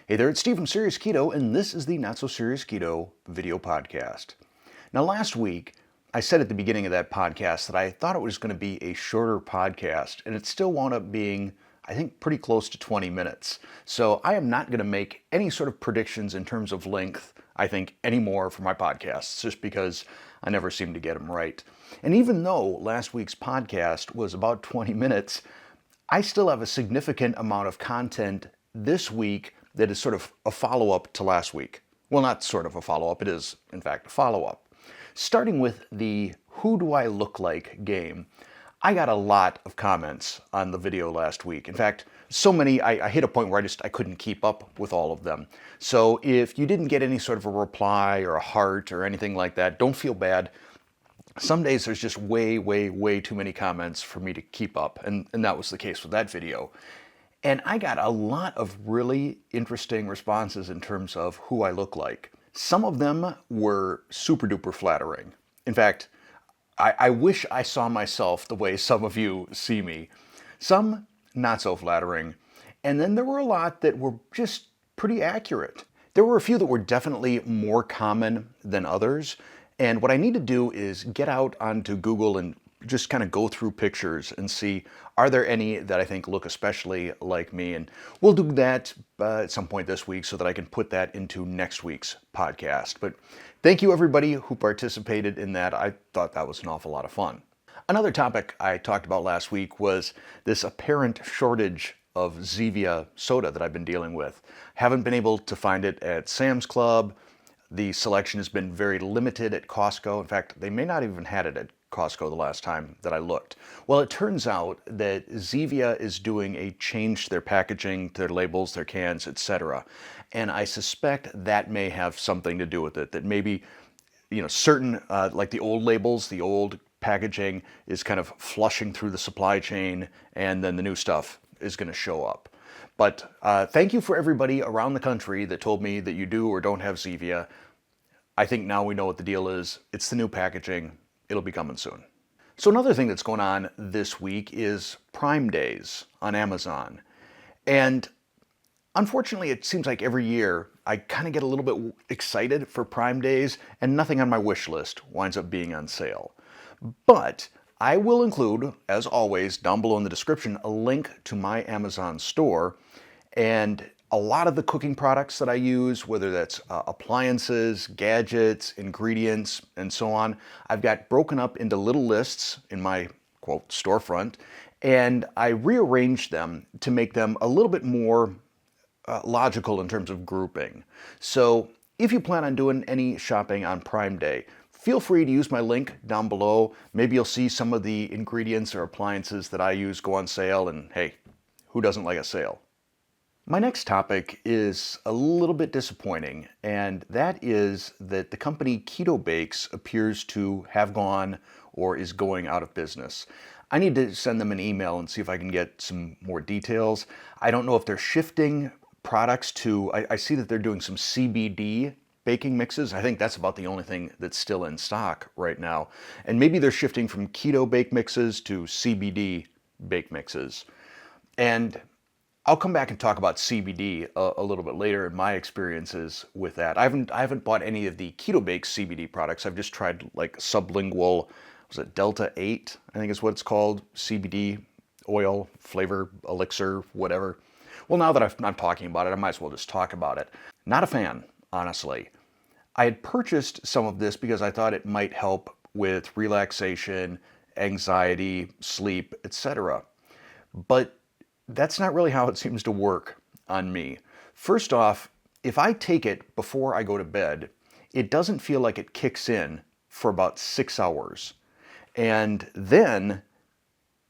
Hey there, it's Steve from Serious Keto, and this is the Not So Serious Keto video podcast. Now, last week, I said at the beginning of that podcast that I thought it was going to be a shorter podcast, and it still wound up being, I think, pretty close to 20 minutes. So I am not going to make any sort of predictions in terms of length, I think, anymore for my podcasts, just because I never seem to get them right. And even though last week's podcast was about 20 minutes, I still have a significant amount of content this week that is sort of a follow-up to last week. Well, not sort of a follow-up, it is, in fact, a follow-up. Starting with the Who Do I Look Like game, I got a lot of comments on the video last week. In fact, so many, I hit a point where I couldn't keep up with all of them. So if you didn't get any sort of a reply or a heart or anything like that, don't feel bad. Some days there's just way too many comments for me to keep up, and that was the case with that video. And I got a lot of really interesting responses in terms of who I look like. Some of them were super duper flattering. In fact, I wish I saw myself the way some of you see me. Some not so flattering. And then there were a lot that were just pretty accurate. There were a few that were definitely more common than others. And what I need to do is get out onto Google and just kind of go through pictures and see, are there any that I think look especially like me? And we'll do that at some point this week so that I can put that into next week's podcast. But thank you everybody who participated in that. I thought that was an awful lot of fun. Another topic I talked about last week was this apparent shortage of Zevia soda that I've been dealing with. Haven't been able to find it at Sam's Club. The selection has been very limited at Costco. In fact, they may not even had it at Costco the last time that I looked. Well, it turns out that Zevia is doing a change to their packaging, their labels, their cans, etc. And I suspect that may have something to do with it, that maybe, certain, like the old labels, the old packaging is kind of flushing through the supply chain, and then the new stuff is going to show up. But thank you for everybody around the country that told me that you do or don't have Zevia. I think now we know what the deal is. It's the new packaging. It'll be coming soon. So another thing that's going on this week is Prime Days on Amazon. And unfortunately, it seems like every year I kind of get a little bit excited for Prime Days and nothing on my wish list winds up being on sale. But I will include, as always, down below in the description, a link to my Amazon store. And a lot of the cooking products that I use, whether that's appliances, gadgets, ingredients, and so on, I've got broken up into little lists in my, quote, storefront, and I rearranged them to make them a little bit more logical in terms of grouping. So if you plan on doing any shopping on Prime Day, feel free to use my link down below. Maybe you'll see some of the ingredients or appliances that I use go on sale, and hey, who doesn't like a sale? My next topic is a little bit disappointing, and that is that the company Keto Bakes appears to have gone or is going out of business. I need to send them an email and see if I can get some more details. I don't know if they're shifting products to, I see that they're doing some CBD baking mixes. I think that's about the only thing that's still in stock right now. And maybe they're shifting from keto bake mixes to CBD bake mixes. And I'll come back and talk about CBD a little bit later in my experiences with that. I haven't bought any of the Keto Bakes CBD products. I've just tried like sublingual, was it Delta 8? I think is what it's called, CBD oil, flavor, elixir, whatever. Well, now that I'm talking about it, I might as well just talk about it. Not a fan, honestly. I had purchased some of this because I thought it might help with relaxation, anxiety, sleep, etc. But that's not really how it seems to work on me. First off, if I take it before I go to bed, it doesn't feel like it kicks in for about 6 hours. And then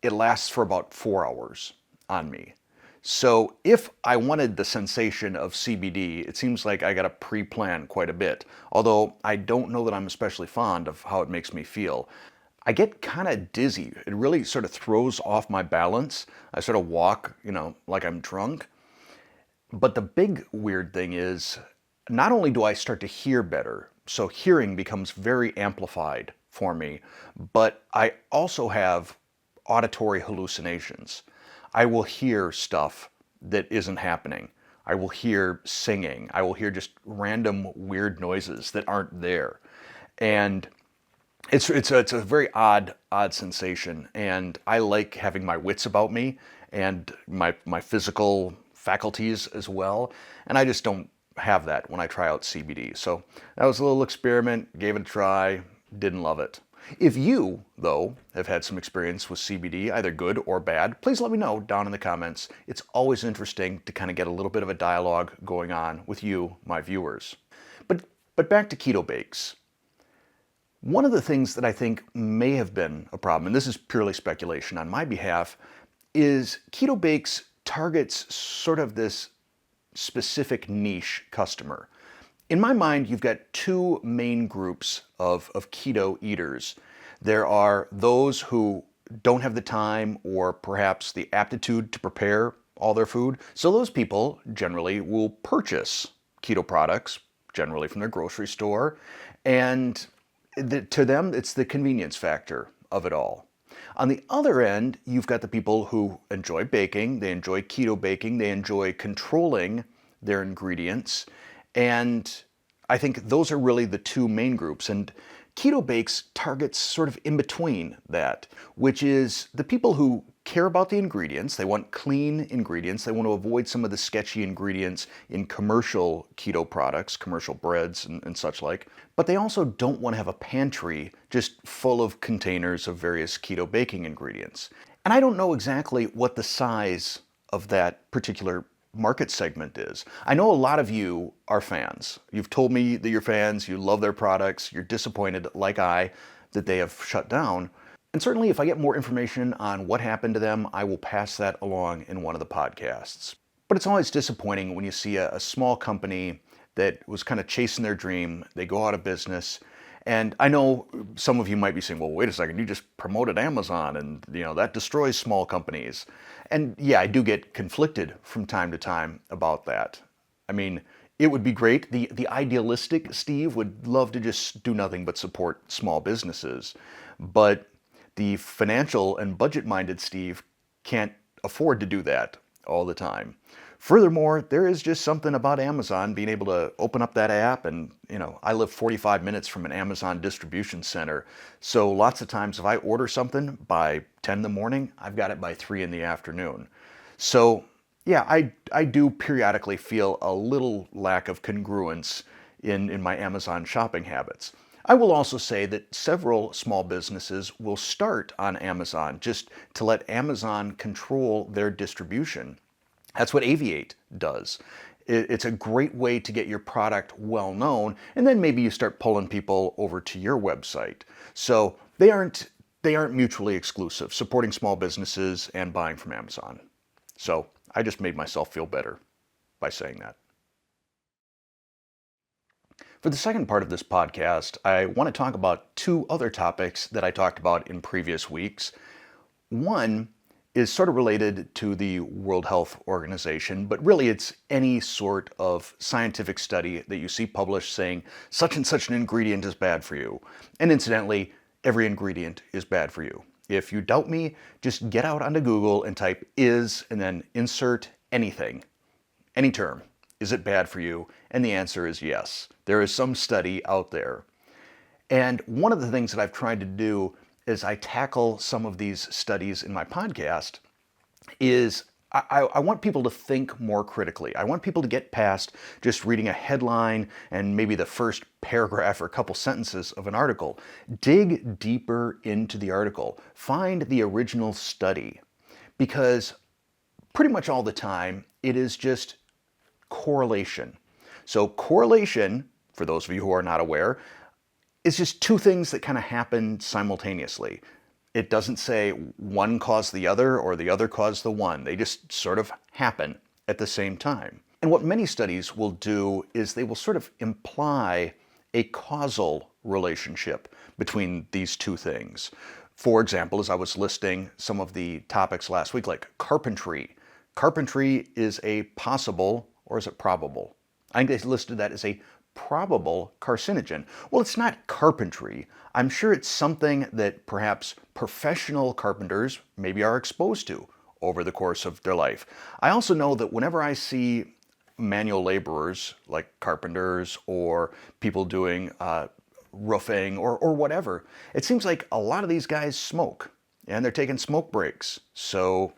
it lasts for about 4 hours on me. So if I wanted the sensation of CBD, it seems like I got to pre-plan quite a bit. Although I don't know that I'm especially fond of how it makes me feel. I get kind of dizzy. It really sort of throws off my balance. I sort of walk, like I'm drunk. But the big weird thing is, not only do I start to hear better, so hearing becomes very amplified for me, but I also have auditory hallucinations. I will hear stuff that isn't happening. I will hear singing. I will hear just random weird noises that aren't there. And it's a very odd sensation. And I like having my wits about me and my physical faculties as well. And I just don't have that when I try out CBD. So that was a little experiment, gave it a try, didn't love it. If you, though, have had some experience with CBD, either good or bad, please let me know down in the comments. It's always interesting to kind of get a little bit of a dialogue going on with you, my viewers. But back to keto bakes. One of the things that I think may have been a problem, and this is purely speculation on my behalf, is keto bakes targets sort of this specific niche customer. In my mind, you've got two main groups of keto eaters. There are those who don't have the time or perhaps the aptitude to prepare all their food. So those people generally will purchase keto products, generally from their grocery store. And to them, it's the convenience factor of it all. On the other end, you've got the people who enjoy baking, they enjoy keto baking, they enjoy controlling their ingredients. And I think those are really the two main groups. And keto bakes targets sort of in between that, which is the people who care about the ingredients. They want clean ingredients. They want to avoid some of the sketchy ingredients in commercial keto products, commercial breads and such like. But they also don't want to have a pantry just full of containers of various keto baking ingredients. And I don't know exactly what the size of that particular market segment is. I know a lot of you are fans. You've told me that you're fans, you love their products, you're disappointed, like I, that they have shut down. And certainly if I get more information on what happened to them, I will pass that along in one of the podcasts. But it's always disappointing when you see a small company that was kind of chasing their dream, they go out of business. And I know some of you might be saying, well, wait a second, you just promoted Amazon and that destroys small companies. And yeah, I do get conflicted from time to time about that. I mean, it would be great. The idealistic Steve would love to just do nothing but support small businesses. But the financial and budget-minded Steve can't afford to do that all the time. Furthermore, there is just something about Amazon being able to open up that app and, I live 45 minutes from an Amazon distribution center. So lots of times if I order something by 10 in the morning, I've got it by 3 in the afternoon. So yeah, I do periodically feel a little lack of congruence in my Amazon shopping habits. I will also say that several small businesses will start on Amazon just to let Amazon control their distribution. That's what Aviate does. It's a great way to get your product well known, and then maybe you start pulling people over to your website. So they aren't mutually exclusive, supporting small businesses and buying from Amazon. So I just made myself feel better by saying that. For the second part of this podcast, I want to talk about two other topics that I talked about in previous weeks. One is sort of related to the World Health Organization, but really it's any sort of scientific study that you see published saying such and such an ingredient is bad for you. And incidentally, every ingredient is bad for you. If you doubt me, just get out onto Google and type is and then insert anything, any term. Is it bad for you? And the answer is yes. There is some study out there. And one of the things that I've tried to do as I tackle some of these studies in my podcast is I want people to think more critically. I want people to get past just reading a headline and maybe the first paragraph or a couple sentences of an article. Dig deeper into the article. Find the original study. Because pretty much all the time, it is just correlation. So correlation, for those of you who are not aware, is just two things that kind of happen simultaneously. It doesn't say one caused the other or the other caused the one. They just sort of happen at the same time. And what many studies will do is they will sort of imply a causal relationship between these two things. For example, as I was listing some of the topics last week, like carpentry. Carpentry is a possible, or is it probable? I think they listed that as a probable carcinogen. Well, it's not carpentry. I'm sure it's something that perhaps professional carpenters maybe are exposed to over the course of their life. I also know that whenever I see manual laborers like carpenters or people doing roofing or whatever, it seems like a lot of these guys smoke and they're taking smoke breaks. So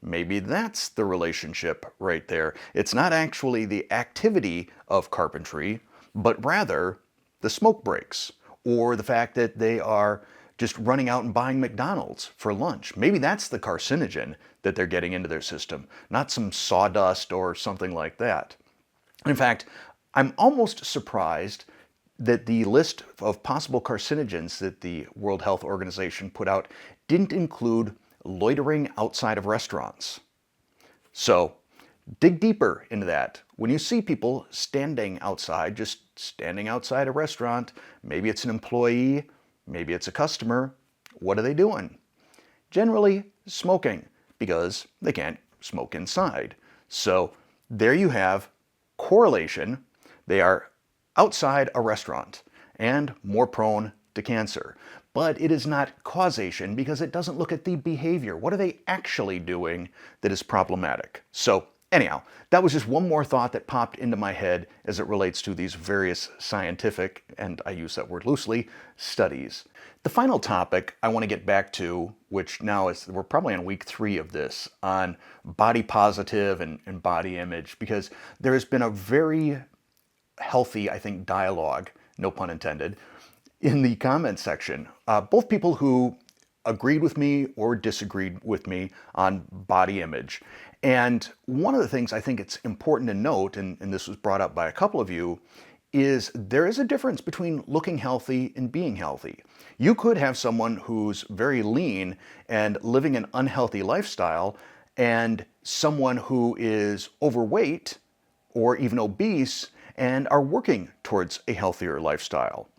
maybe that's the relationship right there. It's not actually the activity of carpentry, but rather the smoke breaks or the fact that they are just running out and buying McDonald's for lunch. Maybe that's the carcinogen that they're getting into their system, not some sawdust or something like that. In fact, I'm almost surprised that the list of possible carcinogens that the World Health Organization put out didn't include loitering outside of restaurants. So dig deeper into that. When you see people standing outside, just standing outside a restaurant, maybe it's an employee, maybe it's a customer, what are they doing? Generally smoking, because they can't smoke inside. So there you have correlation. They are outside a restaurant and more prone to cancer. But it is not causation because it doesn't look at the behavior. What are they actually doing that is problematic? So anyhow, that was just one more thought that popped into my head as it relates to these various scientific, and I use that word loosely, studies. The final topic I want to get back to, which now is, we're probably on week 3 of this, on body positive and body image, because there has been a very healthy, I think, dialogue, no pun intended, in the comment section. Both people who agreed with me or disagreed with me on body image. And one of the things I think it's important to note, and this was brought up by a couple of you, is there is a difference between looking healthy and being healthy. You could have someone who's very lean and living an unhealthy lifestyle, and someone who is overweight or even obese and are working towards a healthier lifestyle.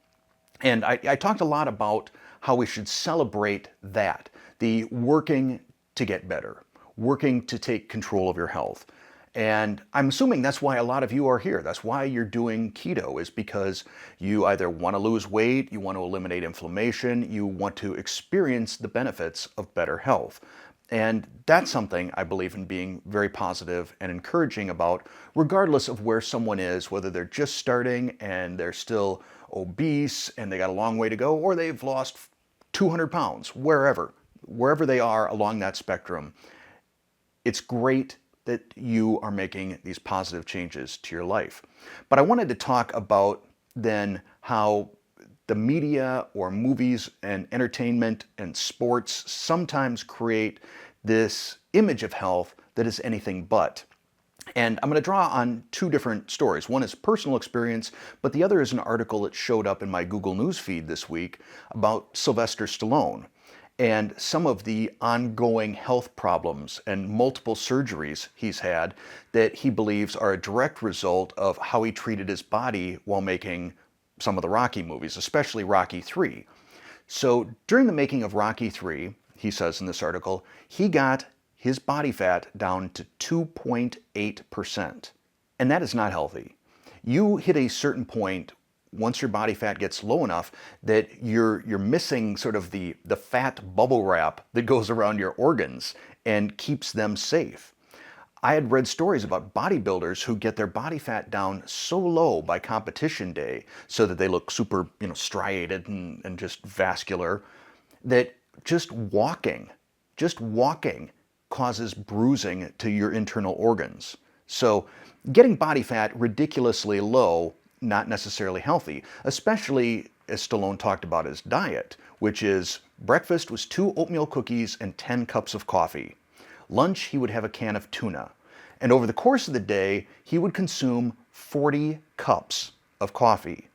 And I talked a lot about how we should celebrate that, the working to get better, working to take control of your health. And I'm assuming that's why a lot of you are here. That's why you're doing keto, is because you either want to lose weight, you want to eliminate inflammation, you want to experience the benefits of better health. And that's something I believe in being very positive and encouraging about, regardless of where someone is, whether they're just starting and they're still obese and they got a long way to go, or they've lost 200 pounds, wherever they are along that spectrum. It's great that you are making these positive changes to your life. But I wanted to talk about then how the media or movies and entertainment and sports sometimes create this image of health that is anything but. And I'm going to draw on 2 different stories. One is personal experience, but the other is an article that showed up in my Google News feed this week about Sylvester Stallone and some of the ongoing health problems and multiple surgeries he's had that he believes are a direct result of how he treated his body while making some of the Rocky movies, especially Rocky III. So during the making of Rocky III, he says in this article, he got his body fat down to 2.8%. And that is not healthy. You hit a certain point once your body fat gets low enough that you're missing sort of the fat bubble wrap that goes around your organs and keeps them safe. I had read stories about bodybuilders who get their body fat down so low by competition day so that they look super, striated and just vascular, that just walking causes bruising to your internal organs. So getting body fat ridiculously low, not necessarily healthy, especially as Stallone talked about his diet, which is breakfast was 2 oatmeal cookies and 10 cups of coffee. Lunch, he would have a can of tuna. And over the course of the day, he would consume 40 cups of coffee.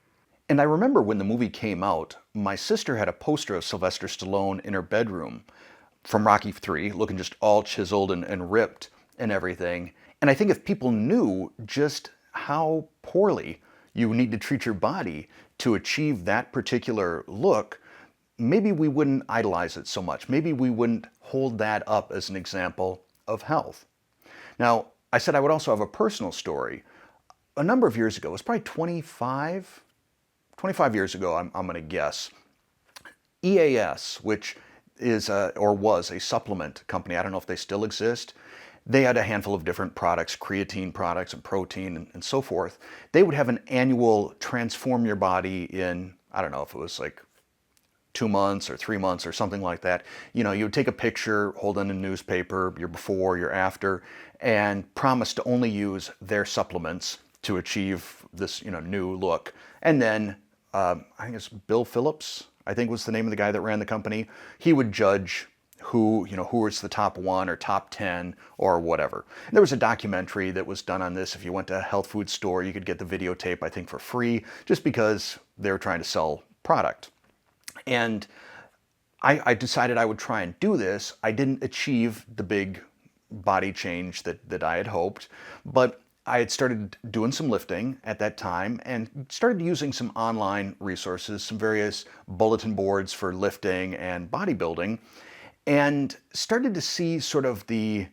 And I remember when the movie came out, my sister had a poster of Sylvester Stallone in her bedroom from Rocky III, looking just all chiseled and ripped and everything. And I think if people knew just how poorly you need to treat your body to achieve that particular look, maybe we wouldn't idolize it so much. Maybe we wouldn't hold that up as an example of health. Now, I said I would also have a personal story. A number of years ago, it was probably 25 years ago, I'm going to guess, EAS, which is or was a supplement company, I don't know if they still exist, They had a handful of different products, creatine products and protein and so forth. They would have an annual transform your body in, I don't know if it was like 2 months or 3 months or something like that. You would take a picture, hold in a newspaper, your before, your after, and promise to only use their supplements to achieve this, new look. And then I think it's Bill Phillips, I think was the name of the guy that ran the company. He would judge who was the top 1 or top 10 or whatever. And there was a documentary that was done on this. If you went to a health food store, you could get the videotape, I think, for free, just because they were trying to sell product. And I decided I would try and do this. I didn't achieve the big body change that I had hoped, but I had started doing some lifting at that time and started using some online resources, some various bulletin boards for lifting and bodybuilding, and started to see sort of the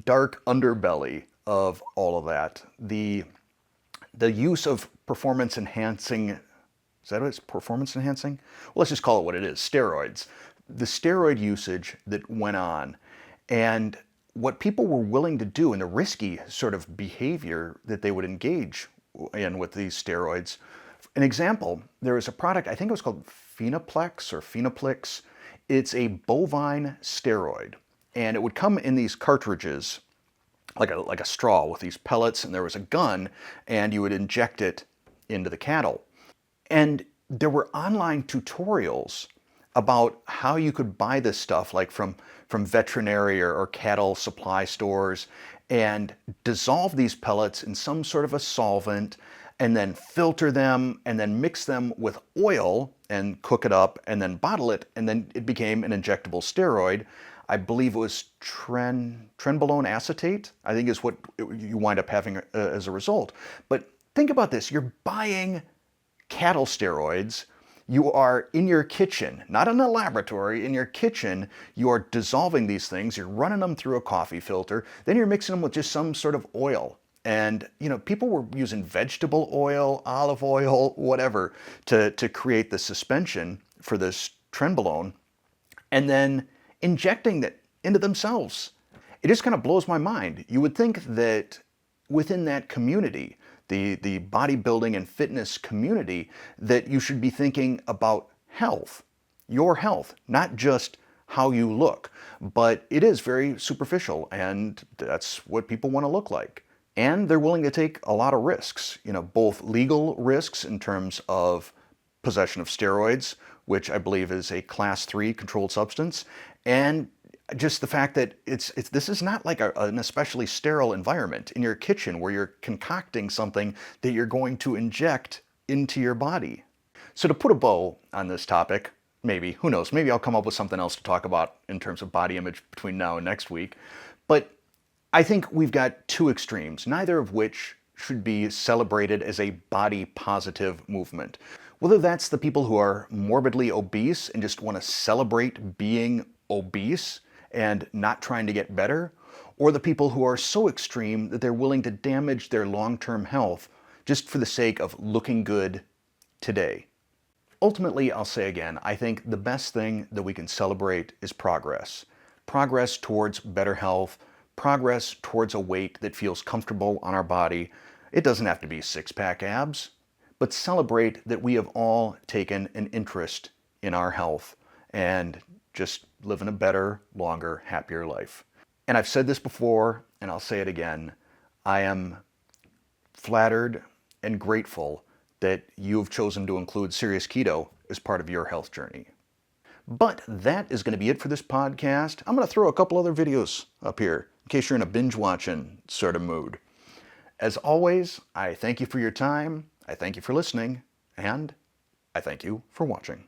dark underbelly of all of that. The use of performance enhancing, is that what it's, performance enhancing? Well, let's just call it what it is, steroids. The steroid usage that went on, and what people were willing to do, and the risky sort of behavior that they would engage in with these steroids. An example, there was a product, I think it was called Phenoplex or Phenoplix. It's a bovine steroid, and it would come in these cartridges, like a straw with these pellets, and there was a gun, and you would inject it into the cattle. And there were online tutorials about how you could buy this stuff, like from veterinary or cattle supply stores, and dissolve these pellets in some sort of a solvent, and then filter them, and then mix them with oil and cook it up, and then bottle it, and then it became an injectable steroid. I believe it was trenbolone acetate, I think is what you wind up having as a result. But think about this, you're buying cattle steroids. You are in your kitchen, not in a laboratory, in your kitchen, you are dissolving these things, you're running them through a coffee filter, then you're mixing them with just some sort of oil. And, people were using vegetable oil, olive oil, whatever, to create the suspension for this trenbolone, and then injecting that into themselves. It just kind of blows my mind. You would think that within that community, the bodybuilding and fitness community, that you should be thinking about health, your health, not just how you look. But it is very superficial, and that's what people want to look like. And they're willing to take a lot of risks, both legal risks in terms of possession of steroids, which I believe is a class 3 controlled substance, and just the fact that this is not like an especially sterile environment in your kitchen where you're concocting something that you're going to inject into your body. So to put a bow on this topic, maybe, who knows, maybe I'll come up with something else to talk about in terms of body image between now and next week. But I think we've got two extremes, neither of which should be celebrated as a body positive movement. Whether that's the people who are morbidly obese and just want to celebrate being obese and not trying to get better, or the people who are so extreme that they're willing to damage their long-term health just for the sake of looking good today. Ultimately, I'll say again, I think the best thing that we can celebrate is progress. Progress towards better health, progress towards a weight that feels comfortable on our body. It doesn't have to be six-pack abs, but celebrate that we have all taken an interest in our health and just living a better, longer, happier life. And I've said this before, and I'll say it again, I am flattered and grateful that you've chosen to include Serious Keto as part of your health journey. But that is going to be it for this podcast. I'm going to throw a couple other videos up here in case you're in a binge-watching sort of mood. As always, I thank you for your time, I thank you for listening, and I thank you for watching.